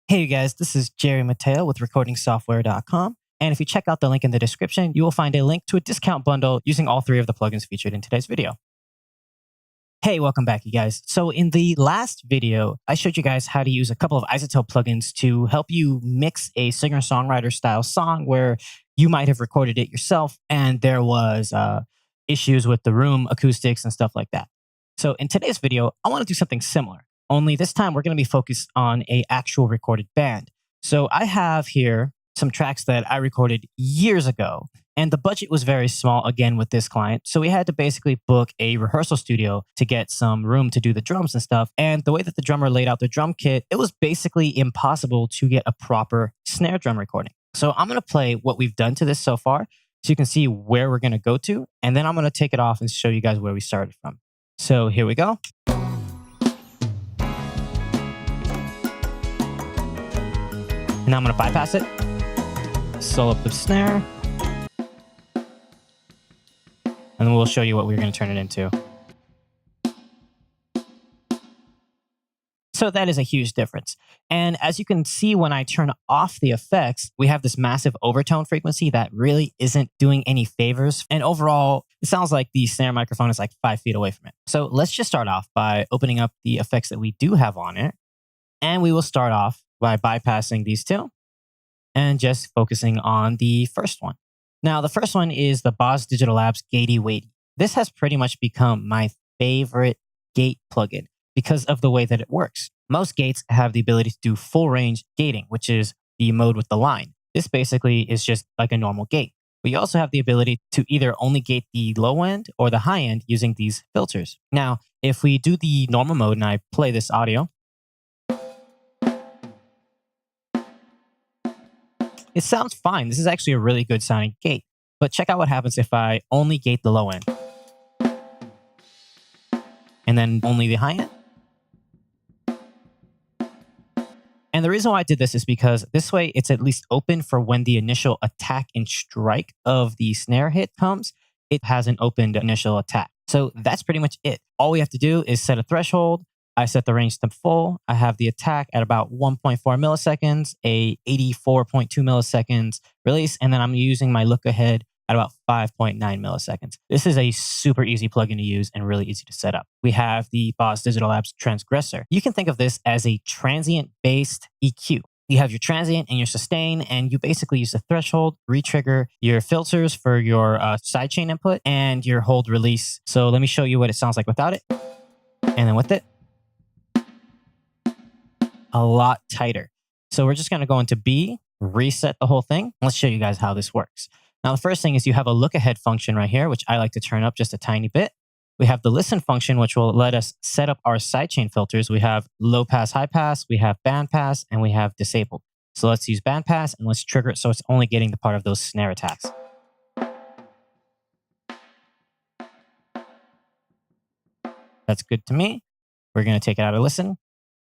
Hey you guys, this is Jerry Mateo with recordingsoftware.com. And if you check out the link in the description, you will find a link to a discount bundle using all three of the plugins featured in today's video. Hey, welcome back, you guys. So in the last video, I showed you guys how to use a couple of isotope plugins to help you mix a singer-songwriter style song where you might have recorded it yourself and there was issues with the room acoustics and stuff like that. So in today's video, I want to do something similar. Only this time we're going to be focused on an actual recorded band. So I have here some tracks that I recorded years ago, and the budget was very small again with this client. So we had to basically book a rehearsal studio to get some room to do the drums and stuff. And the way that the drummer laid out the drum kit, it was basically impossible to get a proper snare drum recording. So I'm going to play what we've done to this so far so you can see where we're going to go to. And then I'm going to take it off and show you guys where we started from. So here we go. Now I'm going to bypass it, solo up the snare, and then we'll show you what we're going to turn it into. So that is a huge difference. And as you can see, when I turn off the effects, we have this massive overtone frequency that really isn't doing any favors. And overall, it sounds like the snare microphone is like 5 feet away from it. So let's just start off by opening up the effects that we do have on it. And we will start off by bypassing these two and just focusing on the first one. Now, the first one is the Boss Digital Labs Gatey Watey. This has pretty much become my favorite gate plugin because of the way that it works. Most gates have the ability to do full range gating, which is the mode with the line. This basically is just like a normal gate. We also have the ability to either only gate the low end or the high end using these filters. Now, if we do the normal mode and I play this audio, it sounds fine. This is actually a really good sounding gate. But check out what happens if I only gate the low end. And then only the high end. And the reason why I did this is because this way it's at least open for when the initial attack and strike of the snare hit comes. It has an opened initial attack. So that's pretty much it. All we have to do is set a threshold. I set the range to full. I have the attack at about 1.4 milliseconds, a 84.2 milliseconds release, and then I'm using my look ahead at about 5.9 milliseconds. This is a super easy plugin to use and really easy to set up. We have the Boss Digital Labs Transgressor. You can think of this as a transient-based EQ. You have your transient and your sustain, and you basically use the threshold, retrigger your filters for your sidechain input, and your hold release. So let me show you what it sounds like without it, and then with it. A lot tighter. So we're just going to go into B, reset the whole thing. Let's show you guys how this works. Now, the first thing is you have a look ahead function right here, which I like to turn up just a tiny bit. We have the listen function, which will let us set up our sidechain filters. We have low pass, high pass, we have band pass, and we have disabled. So let's use band pass and let's trigger it so it's only getting the part of those snare attacks. That's good to me. We're going to take it out of listen.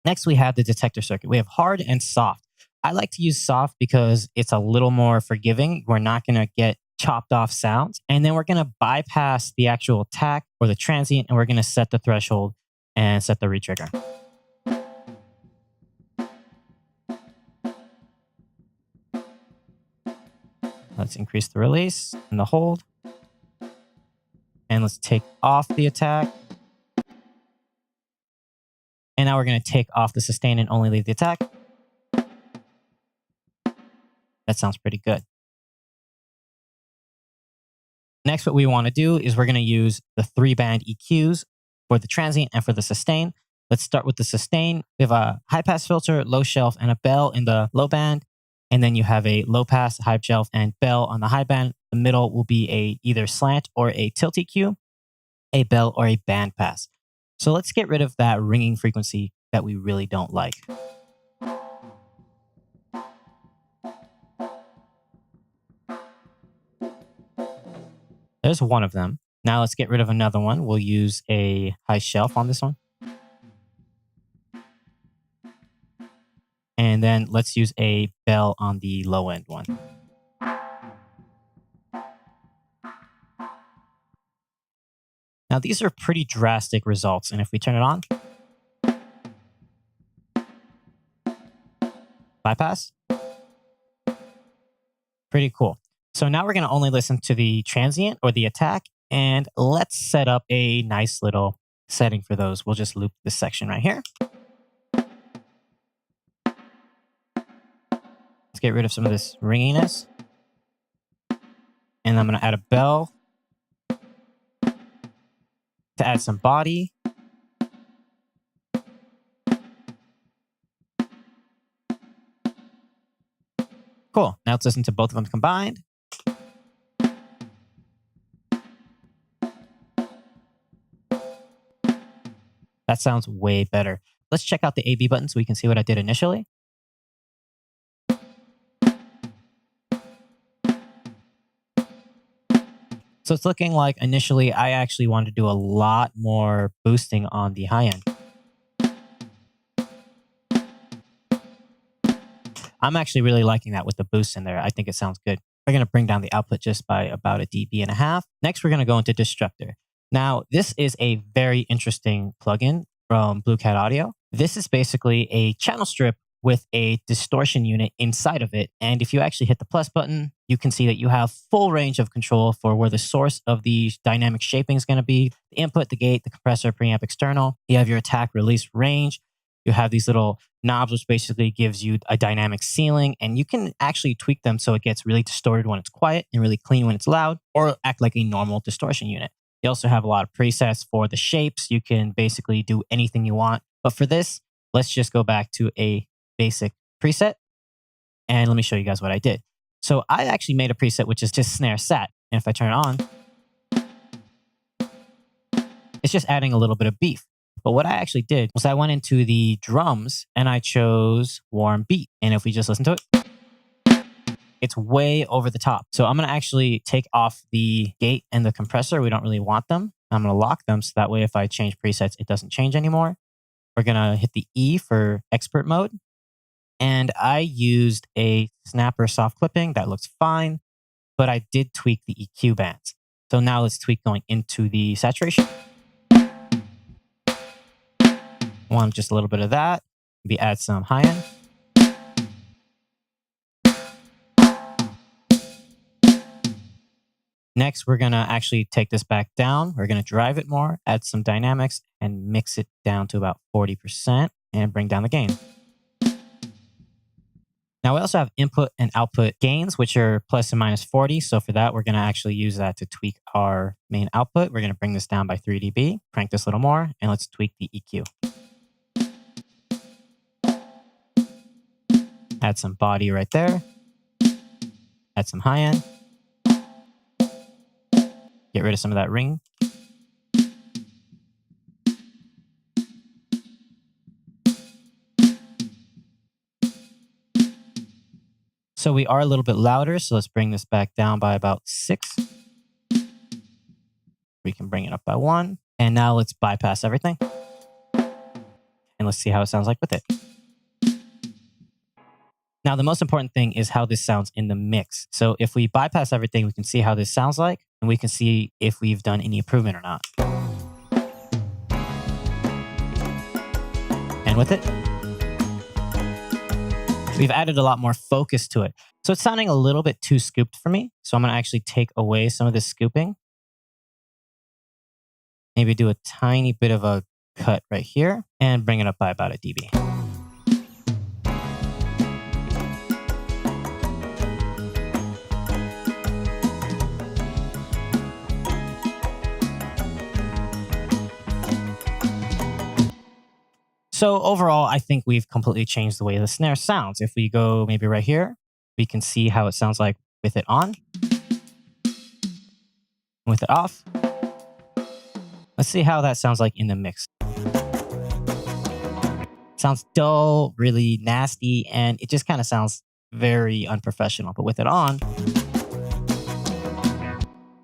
Next, we have the detector circuit. We have hard and soft. I like to use soft because it's a little more forgiving. We're not going to get chopped off sounds. And then we're going to bypass the actual attack or the transient, and we're going to set the threshold and set the retrigger. Let's increase the release and the hold. And let's take off the attack. And now we're going to take off the sustain and only leave the attack. That sounds pretty good. Next, what we want to do is we're going to use the 3-band EQs for the transient and for the sustain. Let's start with the sustain. We have a high pass filter, low shelf, and a bell in the low band. And then you have a low pass, high shelf, and bell on the high band. The middle will be a either slant or a tilt EQ, a bell or a band pass. So let's get rid of that ringing frequency that we really don't like. There's one of them. Now let's get rid of another one. We'll use a high shelf on this one. And then let's use a bell on the low end one. Now these are pretty drastic results. And if we turn it on, bypass. Pretty cool. So now we're going to only listen to the transient or the attack, and let's set up a nice little setting for those. We'll just loop this section right here. Let's get rid of some of this ringiness. And I'm going to add a bell to add some body. Cool. Now let's listen to both of them combined. That sounds way better. Let's check out the A/B button so we can see what I did initially. So it's looking like initially I actually wanted to do a lot more boosting on the high end. I'm actually really liking that with the boost in there. I think it sounds good. We're going to bring down the output just by about 1.5 dB. Next, we're going to go into Destructor. Now, this is a very interesting plugin from Blue Cat Audio. This is basically a channel strip with a distortion unit inside of it. And if you actually hit the plus button, you can see that you have full range of control for where the source of the dynamic shaping is going to be, the input, the gate, the compressor, preamp, external. You have your attack, release, range. You have these little knobs, which basically gives you a dynamic ceiling, and you can actually tweak them so it gets really distorted when it's quiet and really clean when it's loud, or act like a normal distortion unit. You also have a lot of presets for the shapes. You can basically do anything you want. But for this, let's just go back to a basic preset, and let me show you guys what I did. So I actually made a preset which is just snare sat, and if I turn it on, it's just adding a little bit of beef. But what I actually did was I went into the drums and I chose warm beat. And if we just listen to it, it's way over the top. So I'm going to actually take off the gate and the compressor. We don't really want them. I'm going to lock them so that way if I change presets, it doesn't change anymore. We're going to hit the E for expert mode. And I used a snapper soft clipping. That looks fine. But I did tweak the EQ bands. So now let's tweak going into the saturation. Want just a little bit of that. Maybe add some high end. Next, we're going to actually take this back down. We're going to drive it more, add some dynamics, and mix it down to about 40% and bring down the gain. Now, we also have input and output gains, which are plus and minus 40. So for that, we're going to actually use that to tweak our main output. We're going to bring this down by 3 dB, crank this a little more, and let's tweak the EQ. Add some body right there. Add some high end. Get rid of some of that ring. So we are a little bit louder, so let's bring this back down by about 6. We can bring it up by 1. And now let's bypass everything. And let's see how it sounds like with it. Now, the most important thing is how this sounds in the mix. So if we bypass everything, we can see how this sounds like, and we can see if we've done any improvement or not. And with it, we've added a lot more focus to it. So it's sounding a little bit too scooped for me. So I'm going to actually take away some of this scooping. Maybe do a tiny bit of a cut right here and bring it up by about 1 dB. So overall, I think we've completely changed the way the snare sounds. If we go maybe right here, we can see how it sounds like with it on, with it off. Let's see how that sounds like in the mix. Sounds dull, really nasty, and it just kind of sounds very unprofessional. But with it on,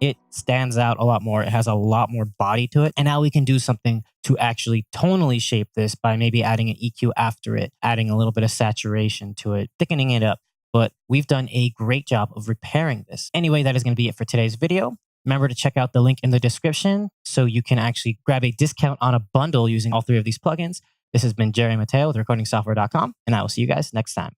it stands out a lot more. It has a lot more body to it. And now we can do something to actually tonally shape this by maybe adding an EQ after it, adding a little bit of saturation to it, thickening it up. But we've done a great job of repairing this. Anyway, that is going to be it for today's video. Remember to check out the link in the description so you can actually grab a discount on a bundle using all 3 of these plugins. This has been Jerry Mateo with recordingsoftware.com, and I will see you guys next time.